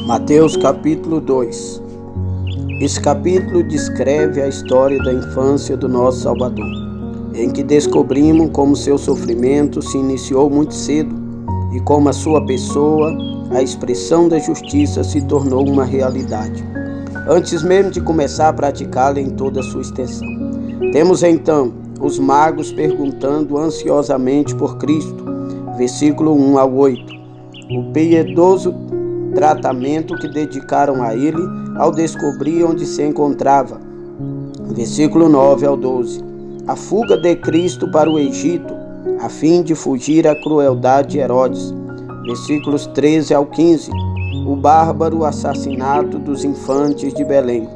Mateus capítulo 2. Esse capítulo descreve a história da infância do nosso Salvador, em que descobrimos como seu sofrimento se iniciou muito cedo e como a sua pessoa, a expressão da justiça, se tornou uma realidade, antes mesmo de começar a praticá-la em toda a sua extensão. Temos então os magos perguntando ansiosamente por Cristo, versículo 1 ao 8, o piedoso tratamento que dedicaram a ele ao descobrir onde se encontrava, versículo 9 ao 12, a fuga de Cristo para o Egito, a fim de fugir à crueldade de Herodes, versículos 13 ao 15, o bárbaro assassinato dos infantes de Belém,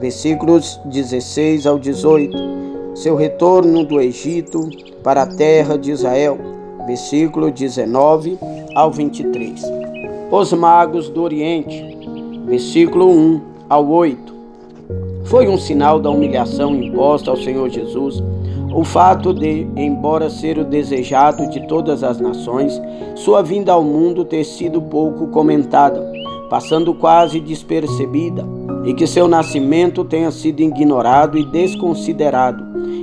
versículos 16 ao 18, seu retorno do Egito para a terra de Israel, versículo 19 ao 23. Os magos do Oriente, versículo 1 ao 8. Foi um sinal da humilhação imposta ao Senhor Jesus o fato de, embora ser o desejado de todas as nações, sua vinda ao mundo ter sido pouco comentada, passando quase despercebida, e que seu nascimento tenha sido ignorado e desconsiderado.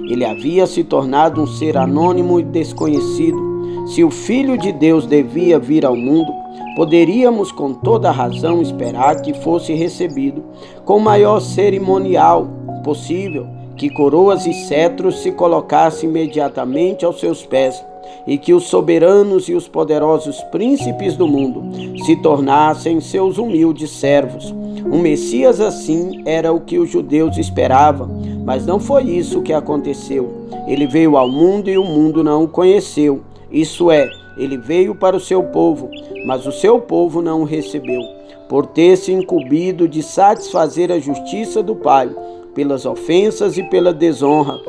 Ele havia se tornado um ser anônimo e desconhecido. Se o Filho de Deus devia vir ao mundo, poderíamos com toda razão esperar que fosse recebido com o maior cerimonial possível, que coroas e cetros se colocassem imediatamente aos seus pés e que os soberanos e os poderosos príncipes do mundo se tornassem seus humildes servos. Um Messias assim era o que os judeus esperavam, mas não foi isso que aconteceu. Ele veio ao mundo e o mundo não o conheceu. Isso é, ele veio para o seu povo, mas o seu povo não o recebeu, por ter se incumbido de satisfazer a justiça do Pai, pelas ofensas e pela desonra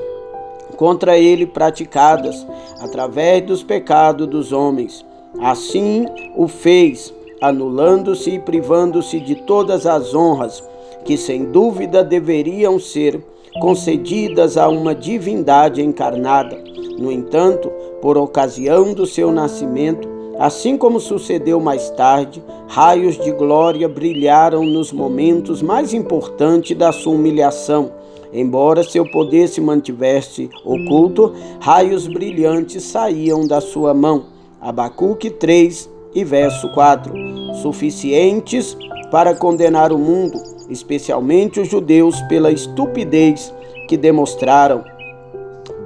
contra ele praticadas, através dos pecados dos homens. Assim o fez, anulando-se e privando-se de todas as honras, que sem dúvida deveriam ser concedidas a uma divindade encarnada. No entanto, por ocasião do seu nascimento, assim como sucedeu mais tarde, raios de glória brilharam nos momentos mais importantes da sua humilhação. Embora seu poder se mantivesse oculto, raios brilhantes saíam da sua mão. Abacuque 3 e verso 4, suficientes para condenar o mundo, especialmente os judeus, pela estupidez que demonstraram.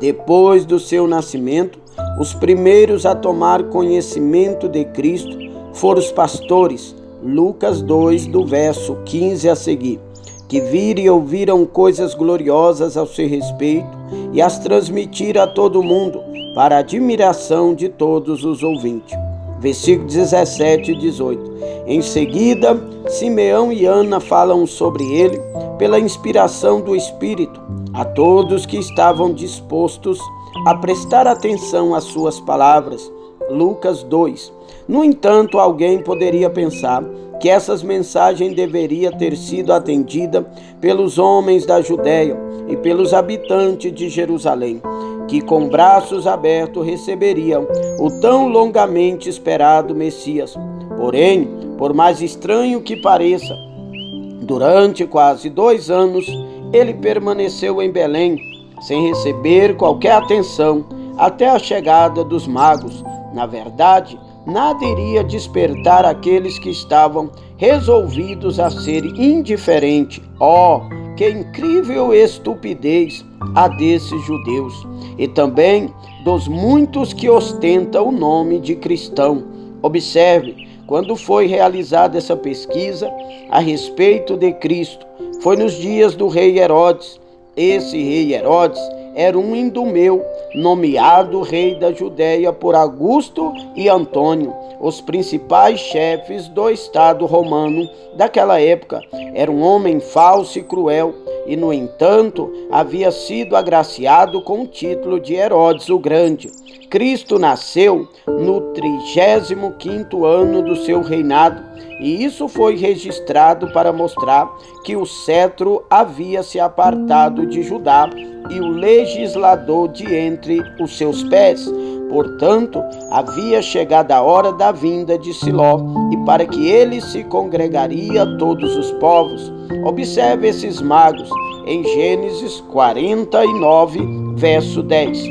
Depois do seu nascimento, os primeiros a tomar conhecimento de Cristo foram os pastores, Lucas 2, do verso 15 a seguir, que viram e ouviram coisas gloriosas ao seu respeito e as transmitiram a todo mundo, para a admiração de todos os ouvintes. Versículos 17 e 18. Em seguida, Simeão e Ana falam sobre ele pela inspiração do Espírito a todos que estavam dispostos a prestar atenção às suas palavras. Lucas 2. No entanto, alguém poderia pensar que essas mensagens deveriam ter sido atendidas pelos homens da Judéia e pelos habitantes de Jerusalém, que com braços abertos receberiam o tão longamente esperado Messias. Porém, por mais estranho que pareça, durante quase 2 anos, ele permaneceu em Belém, sem receber qualquer atenção, até a chegada dos magos. Na verdade, nada iria despertar aqueles que estavam resolvidos a ser indiferentes. Oh, que incrível estupidez a desses judeus, e também dos muitos que ostentam o nome de cristão. Observe, quando foi realizada essa pesquisa a respeito de Cristo, foi nos dias do rei Herodes. Esse rei Herodes era um idumeu, nomeado rei da Judéia por Augusto e Antônio, os principais chefes do Estado romano daquela época. Era um homem falso e cruel, e no entanto havia sido agraciado com o título de Herodes o Grande. Cristo nasceu no 35º ano do seu reinado, e isso foi registrado para mostrar que o cetro havia se apartado de Judá e o legislador de entre os seus pés. Portanto, havia chegado a hora da vinda de Siló, e para que ele se congregaria a todos os povos. Observe esses magos em Gênesis 49, verso 10.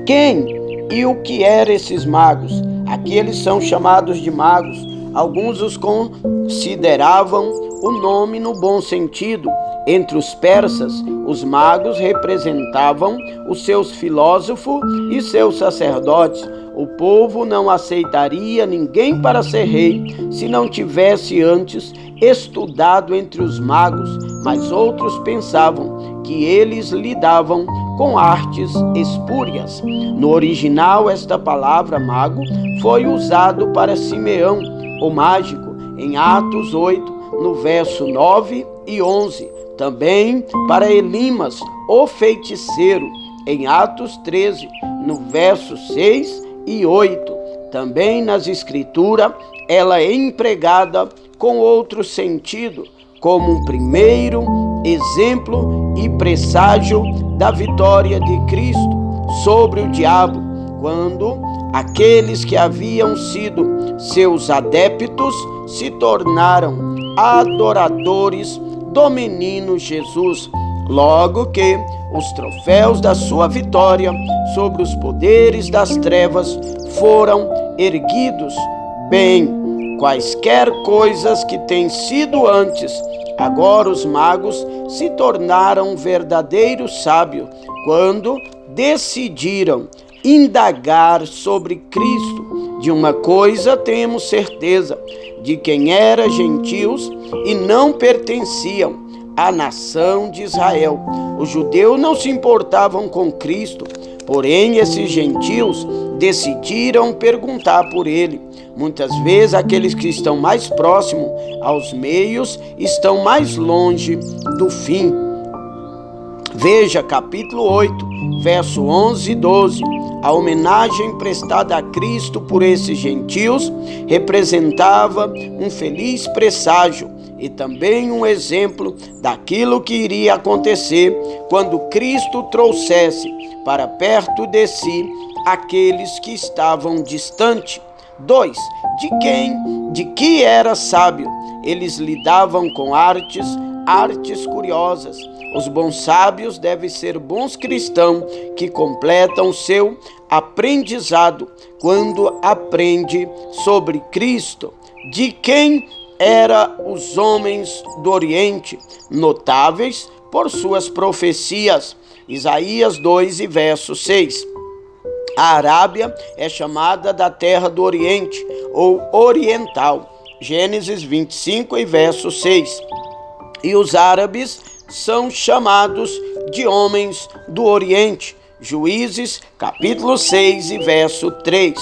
Quem e o que eram esses magos? Aqui eles são chamados de magos. Alguns os consideravam o nome no bom sentido. Entre os persas, os magos representavam os seus filósofos e seus sacerdotes. O povo não aceitaria ninguém para ser rei se não tivesse antes estudado entre os magos, mas outros pensavam que eles lidavam com artes espúrias. No original, esta palavra mago foi usado para Simeão, o mágico, em Atos 8, no verso 9 e 11. Também para Elimas, o feiticeiro, em Atos 13, no verso 6 e 8. Também nas Escrituras, ela é empregada com outro sentido, como um primeiro exemplo e presságio da vitória de Cristo sobre o diabo, quando aqueles que haviam sido seus adeptos se tornaram adoradores do menino Jesus, logo que os troféus da sua vitória sobre os poderes das trevas foram erguidos. Bem, quaisquer coisas que têm sido antes, agora os magos se tornaram verdadeiros sábios quando decidiram indagar sobre Cristo. De uma coisa temos certeza, de quem eram gentios e não pertenciam à nação de Israel. Os judeus não se importavam com Cristo, porém esses gentios decidiram perguntar por ele. Muitas vezes aqueles que estão mais próximos aos meios estão mais longe do fim. Veja capítulo 8, verso 11 e 12. A homenagem prestada a Cristo por esses gentios representava um feliz presságio e também um exemplo daquilo que iria acontecer quando Cristo trouxesse para perto de si aqueles que estavam distantes. 2. De que era sábio? Eles lidavam com artes curiosas. Os bons sábios devem ser bons cristãos que completam seu aprendizado quando aprende sobre Cristo. De quem eram os homens do Oriente? Notáveis por suas profecias. Isaías 2 e verso 6. A Arábia é chamada da terra do Oriente ou oriental. Gênesis 25 e verso 6. E os árabes são chamados de homens do Oriente. Juízes, capítulo 6 e verso 3.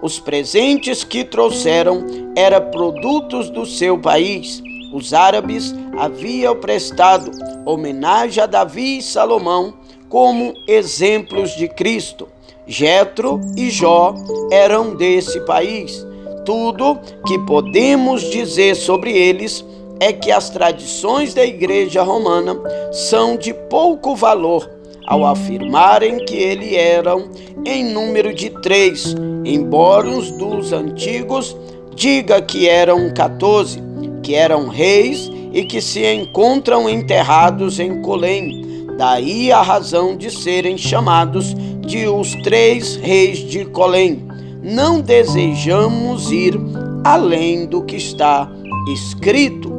Os presentes que trouxeram eram produtos do seu país. Os árabes haviam prestado homenagem a Davi e Salomão como exemplos de Cristo. Jetro e Jó eram desse país. Tudo que podemos dizer sobre eles é que as tradições da Igreja Romana são de pouco valor ao afirmarem que eles eram em número de 3, embora os dos antigos diga que eram 14, que eram reis e que se encontram enterrados em Colém. Daí a razão de serem chamados de os 3 reis de Colém. Não desejamos ir além do que está escrito.